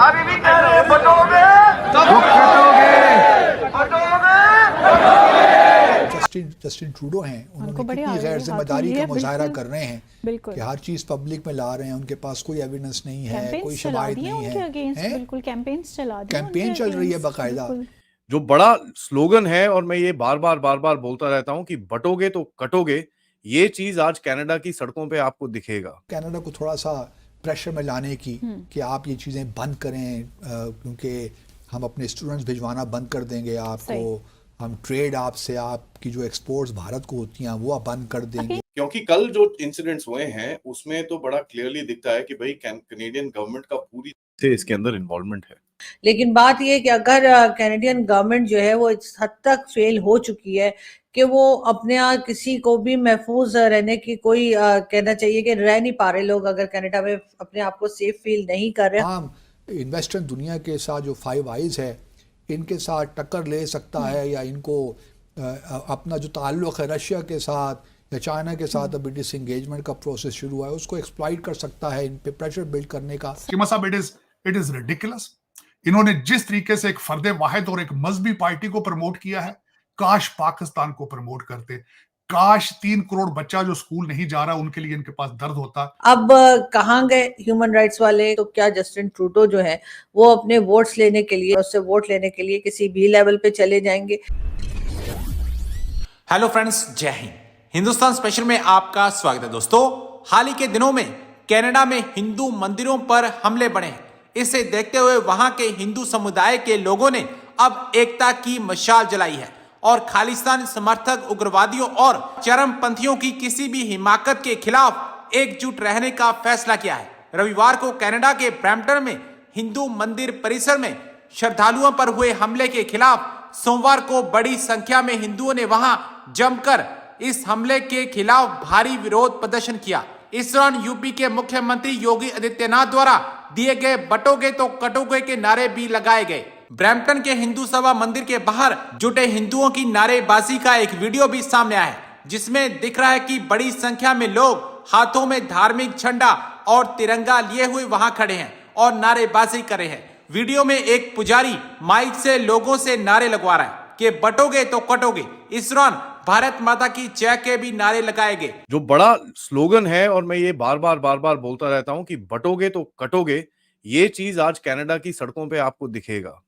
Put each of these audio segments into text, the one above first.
अभी भी कह रहे हैं बटोगे तो कटोगे। बटोगे। जस्टिन ट्रूडो हैं, उनको उन्होंने बड़े कितनी गैर हाथों जिम्मेदारी लिए का मुजाहरा बिल्कुल, कर रहे हैं बिल्कुल कि हर चीज़ पब्लिक में ला रहे हैं। उनके पास कोई एविडेंस नहीं है, कोई कैंपेन्स चला शवाहिद दिए नहीं उनके है, अगेंस्ट, हैं? बिल्कुल कैंपेन्स चला दिए कैंपेन उनके चल रही है against, बाकायदा। बिल्कुल। जो बड़ा स्लोगन है और मैं ये बार बार बोलता रहता हूं कि बटोगे तो कटोगे, ये चीज आज कनाडा की सड़कों पे आपको दिखेगा। कनाडा को थोड़ा सा प्रेशर में लाने की कि आप ये चीज़ें बंद करें, क्योंकि हम अपने स्टूडेंट्स भिजवाना बंद कर देंगे आपको, हम ट्रेड आपसे, आपकी जो एक्सपोर्ट्स भारत को होती हैं वो आप बंद कर देंगे। क्योंकि कल जो इंसिडेंट्स हुए हैं उसमें तो बड़ा क्लियरली दिखता है कि भाई कैनेडियन गवर्नमेंट का पूरी से इसके अंदर इन्वॉल्वमेंट है। लेकिन बात यह है कि अगर कैनेडियन गवर्नमेंट जो है वो इस हद तक फेल हो चुकी है कि वो अपने यहाँ किसी को भी महफूज रहने की कोई कहना चाहिए कि रह नहीं पा रहे लोग, अगर कनाडा में अपने आप को सेफ फील नहीं कर रहे। आम इन्वेस्टर्स दुनिया के साथ जो फाइव आइज है इनके साथ टक्कर ले सकता है, या इनको अपना जो ताल्लुक है रशिया के साथ या चाइना के साथ अभी डिसएंगेजमेंट का प्रोसेस शुरू हुआ है उसको एक्सप्लॉइट कर सकता है, इन पे प्रेशर बिल्ड करने का। साहब, इट इज रिडिकुलस। इन्होंने जिस तरीके से एक फर्दे वाहिद और एक मजहबी पार्टी को प्रमोट किया है, काश पाकिस्तान को प्रमोट करते, काश 3 करोड़ बच्चा जो स्कूल नहीं जा रहा उनके लिए इनके पास दर्द होता। अब कहाँ गए ह्यूमन राइट्स वाले? तो क्या जस्टिन ट्रूडो जो है वो अपने वोट्स लेने के लिए, उससे वोट लेने के लिए किसी भी लेवल पे चले जाएंगे? हेलो फ्रेंड्स, जय हिंद। हिंदुस्तान स्पेशल में आपका स्वागत है। दोस्तों, हाल ही के दिनों में कनाडा में हिंदू मंदिरों पर हमले बढ़े हैं। इसे देखते हुए वहां के हिंदू समुदाय के लोगों ने अब एकता की मशाल जलाई है और खालिस्तान समर्थक उग्रवादियों और चरमपंथियों की किसी भी हिमाकत के खिलाफ एकजुट रहने का फैसला किया है। रविवार को कनाडा के ब्रैम्पटन में हिंदू मंदिर परिसर में श्रद्धालुओं पर हुए हमले के खिलाफ सोमवार को बड़ी संख्या में हिंदुओं ने वहां जमकर इस हमले के खिलाफ भारी विरोध प्रदर्शन किया। इस दौरान यूपी के मुख्यमंत्री योगी आदित्यनाथ द्वारा दिए गए बटोगे तो कटोगे के नारे भी लगाए गए। ब्रैम्पटन के हिंदू सभा मंदिर के बाहर जुटे हिंदुओं की नारेबाजी का एक वीडियो भी सामने आया है, जिसमें दिख रहा है कि बड़ी संख्या में लोग हाथों में धार्मिक झंडा और तिरंगा लिए हुए वहां खड़े हैं और नारेबाजी कर रहे हैं। वीडियो में एक पुजारी माइक से लोगों से नारे लगवा रहा है कि बटोगे तो कटोगे। इस दौरान भारत माता की जय के भी नारे लगाए गए। जो बड़ा स्लोगन है और मैं ये बार बार बोलता रहता हूं कि बटोगे तो कटोगे, ये चीज आज कनाडा की सड़कों पे आपको दिखेगा।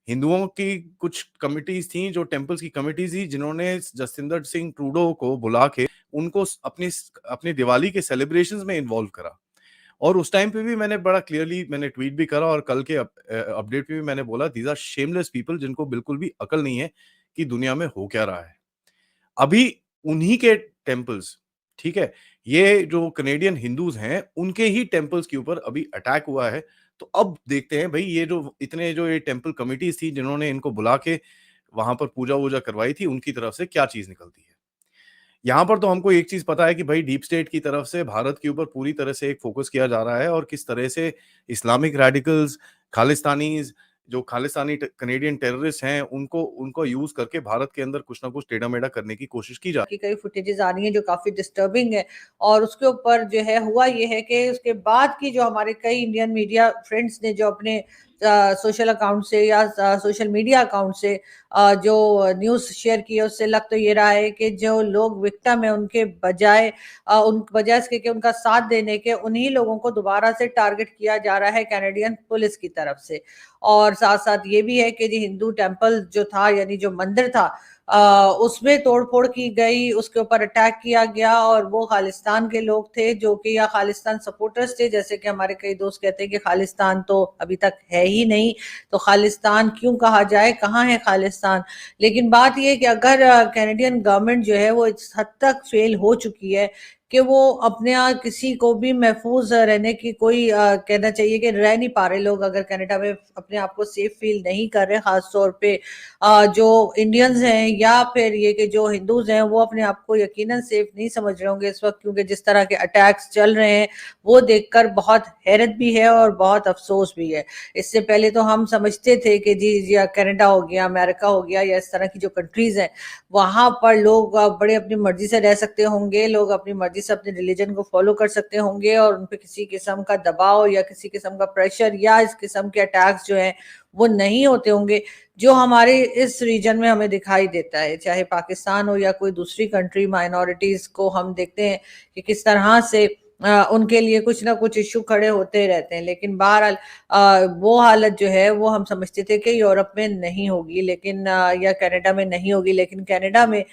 हिंदुओं की कुछ कमिटीज थी, जो टेम्पल्स की कमिटीज थी, जिन्होंने जसविंदर सिंह ट्रूडो को बुला के उनको अपनी दिवाली के सेलिब्रेशंस में इन्वॉल्व करा। और उस टाइम पे भी मैंने बड़ा क्लियरली मैंने ट्वीट भी करा और कल के अपडेट पे भी मैंने बोला, दीज आर शेमलेस पीपल, जिनको बिल्कुल भी अकल नहीं है कि दुनिया में हो क्या रहा है। अभी उन्हीं के टेम्पल्स, ठीक है, ये जो कनेडियन हिंदूज हैं उनके ही टेम्पल्स के ऊपर अभी अटैक हुआ है। तो अब देखते हैं भाई, ये जो ये टेम्पल कमिटीज थी जिन्होंने इनको बुला के वहां पर पूजा वूजा करवाई थी, उनकी तरफ से क्या चीज निकलती है। यहाँ पर तो हमको एक चीज पता है कि भाई डीप स्टेट की तरफ से भारत के ऊपर पूरी तरह से एक फोकस किया जा रहा है और किस तरह से इस्लामिक रेडिकल्स, जो खालिस्तानी कनेडियन टेररिस्ट हैं, उनको यूज करके भारत के अंदर कुछ ना कुछ टेढ़ा मेढ़ा करने की कोशिश की जा रही है। कई फुटेजेस आ रही हैं जो काफी डिस्टर्बिंग है, और उसके ऊपर जो है हुआ ये है कि उसके बाद की जो हमारे कई इंडियन मीडिया फ्रेंड्स ने जो अपने सोशल अकाउंट से या सोशल मीडिया अकाउंट से जो न्यूज़ शेयर की है, उससे लग तो ये रहा है कि जो लोग विक्टिम है उनके बजाय इसके कि उनका साथ देने के, उन्हीं लोगों को दोबारा से टारगेट किया जा रहा है कैनेडियन पुलिस की तरफ से। और साथ साथ ये भी है कि जो हिंदू टेम्पल जो था, यानी जो मंदिर था, उसमें तोड़फोड़ की गई, उसके ऊपर अटैक किया गया, और वो खालिस्तान के लोग थे जो कि, या खालिस्तान सपोर्टर्स थे, जैसे कि हमारे कई दोस्त कहते हैं कि खालिस्तान तो अभी तक है ही नहीं, तो खालिस्तान क्यों कहा जाए, कहाँ है खालिस्तान। लेकिन बात यह है कि अगर कैनेडियन गवर्नमेंट जो है वो इस हद तक फेल हो चुकी है कि वो अपने यहाँ किसी को भी महफूज रहने की कोई कहना चाहिए कि रह नहीं पा रहे लोग, अगर कनाडा में अपने आप को सेफ फील नहीं कर रहे, खास तौर पे जो इंडियंस हैं या फिर ये कि जो हिंदूज हैं, वो अपने आप को यकीनन सेफ नहीं समझ रहे होंगे इस वक्त, क्योंकि जिस तरह के अटैक्स चल रहे हैं वो देखकर बहुत हैरत भी है और बहुत अफसोस भी है। इससे पहले तो हम समझते थे कि जी कनाडा हो गया, अमेरिका हो गया, या इस तरह की जो कंट्रीज हैं वहां पर लोग बड़े अपनी मर्जी से रह सकते होंगे, लोग अपनी मर्जी मर्जी से अपने रिलीजन को फॉलो कर सकते होंगे और उन पे किसी किस्म का दबाव या किसी किस्म का प्रेशर या इस किस्म के अटैक्स जो हैं वो नहीं होते होंगे, जो हमारे इस रीजन में हमें दिखाई देता है, चाहे पाकिस्तान हो या कोई दूसरी कंट्री। माइनॉरिटीज को हम देखते हैं कि किस तरह से उनके लिए कुछ ना कुछ इश्यू खड़े होते रहते हैं। लेकिन बहरहाल वो हालत जो है वो हम समझते थे कि यूरोप में नहीं होगी, लेकिन या कनाडा में नहीं होगी, लेकिन कनाडा में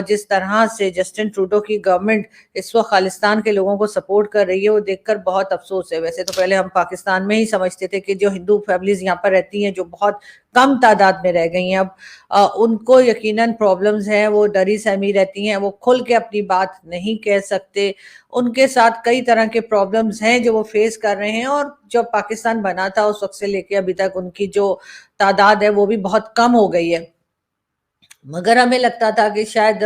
जिस तरह से जस्टिन ट्रूडो की गवर्नमेंट इस वक्त खालिस्तान के लोगों को सपोर्ट कर रही है वो देखकर बहुत अफसोस है। वैसे तो पहले हम पाकिस्तान में ही समझते थे कि जो हिंदू फैमिलीज यहाँ पर रहती हैं, जो बहुत कम तादाद में रह गई हैं, अब उनको यकीनन प्रॉब्लम्स हैं, वो डरी सहमी रहती हैं, वो खुल के अपनी बात नहीं कह सकते, उनके साथ कई तरह के प्रॉब्लम्स हैं जो वो फेस कर रहे हैं। और जब पाकिस्तान बना था उस वक्त से लेके अभी तक उनकी जो तादाद है वो भी बहुत कम हो गई है। मगर हमें लगता था कि शायद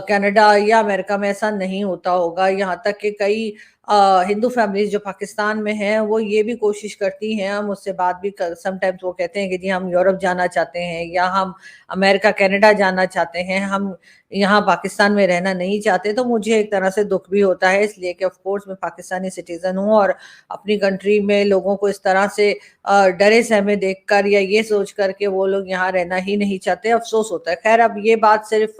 कनाडा या अमेरिका में ऐसा नहीं होता होगा। यहाँ तक कि कई हिंदू फैमिलीज जो पाकिस्तान में हैं वो ये भी कोशिश करती हैं, हम उससे बात भी समटाइम्स वो कहते हैं कि जी हम यूरोप जाना चाहते हैं या हम अमेरिका कनाडा जाना चाहते हैं, हम यहाँ पाकिस्तान में रहना नहीं चाहते। तो मुझे एक तरह से दुख भी होता है, इसलिए कि ऑफ कोर्स मैं पाकिस्तानी सिटीजन हूँ और अपनी कंट्री में लोगों को इस तरह से डरे सहमे देखकर या ये सोच कर के वो लोग यहाँ रहना ही नहीं चाहते, अफसोस होता है। खैर, अब ये बात सिर्फ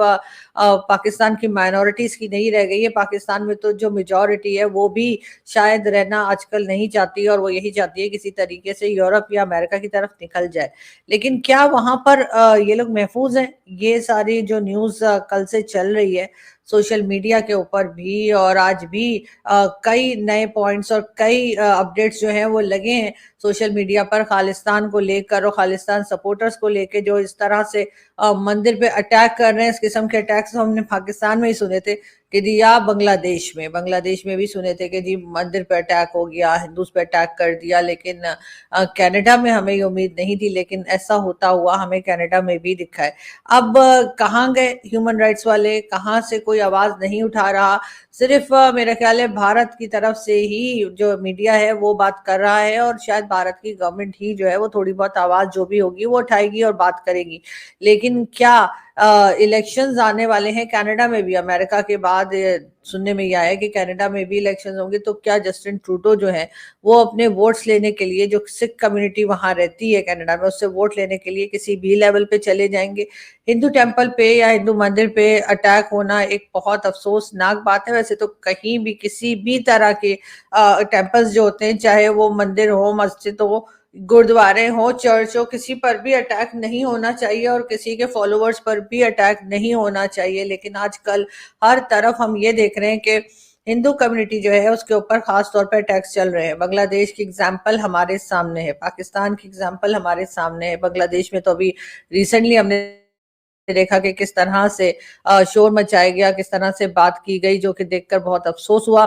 पाकिस्तान की माइनॉरिटीज की नहीं रह गई है, पाकिस्तान में तो जो मेजॉरिटी है वो भी शायद रहना आजकल नहीं चाहती और वो यही चाहती है किसी तरीके से यूरोप या अमेरिका की तरफ निकल जाए। लेकिन क्या वहां पर ये लोग महफूज हैं? ये सारी जो न्यूज कल से चल रही है सोशल मीडिया के ऊपर भी और आज भी कई नए पॉइंट्स और कई अपडेट्स जो हैं वो लगे हैं सोशल मीडिया पर खालिस्तान को लेकर और खालिस्तान सपोर्टर्स को लेकर, जो इस तरह से मंदिर पे अटैक कर रहे हैं। इस किस्म के अटैक्स हमने पाकिस्तान में ही सुने थे कि जी, या बांग्लादेश में भी सुने थे कि जी मंदिर पे अटैक हो गया, हिंदूज पे अटैक कर दिया। लेकिन कनाडा में हमें ये उम्मीद नहीं थी, लेकिन ऐसा होता हुआ हमें कनाडा में भी दिखा है। अब कहाँ गए ह्यूमन राइट्स वाले? कहाँ से कोई आवाज नहीं उठा रहा। सिर्फ मेरा ख्याल है भारत की तरफ से ही जो मीडिया है वो बात कर रहा है और शायद भारत की गवर्नमेंट ही जो है वो थोड़ी बहुत आवाज जो भी होगी वो उठाएगी और बात करेगी। लेकिन क्या इलेक्शंस आने वाले हैं कनाडा में भी? अमेरिका के बाद सुनने में यह आया कि कनाडा में भी इलेक्शंस होंगे, तो क्या जस्टिन ट्रूडो जो है वो अपने वोट्स लेने के लिए, जो सिख कम्युनिटी वहां रहती है कनाडा में, उससे वोट लेने के लिए किसी भी लेवल पे चले जाएंगे? हिंदू टेम्पल पे या हिंदू मंदिर पे अटैक होना एक बहुत अफसोसनाक बात है। वैसे तो कहीं भी किसी भी तरह के टेम्पल्स जो होते हैं, चाहे वो मंदिर हो, मस्जिद हो, गुरुद्वारे हो, चर्च हो, किसी पर भी अटैक नहीं होना चाहिए और किसी के फॉलोअर्स पर भी अटैक नहीं होना चाहिए। लेकिन आजकल हर तरफ हम ये देख रहे हैं कि हिंदू कम्युनिटी जो है उसके ऊपर खास तौर पर अटैक्स चल रहे हैं। बांग्लादेश की एग्जांपल हमारे सामने है, पाकिस्तान की एग्जांपल हमारे सामने है। बांग्लादेश में तो अभी रिसेंटली हमने देखा कि किस तरह से शोर मचाया गया, किस तरह से बात की गई, जो कि देखकर बहुत अफसोस हुआ।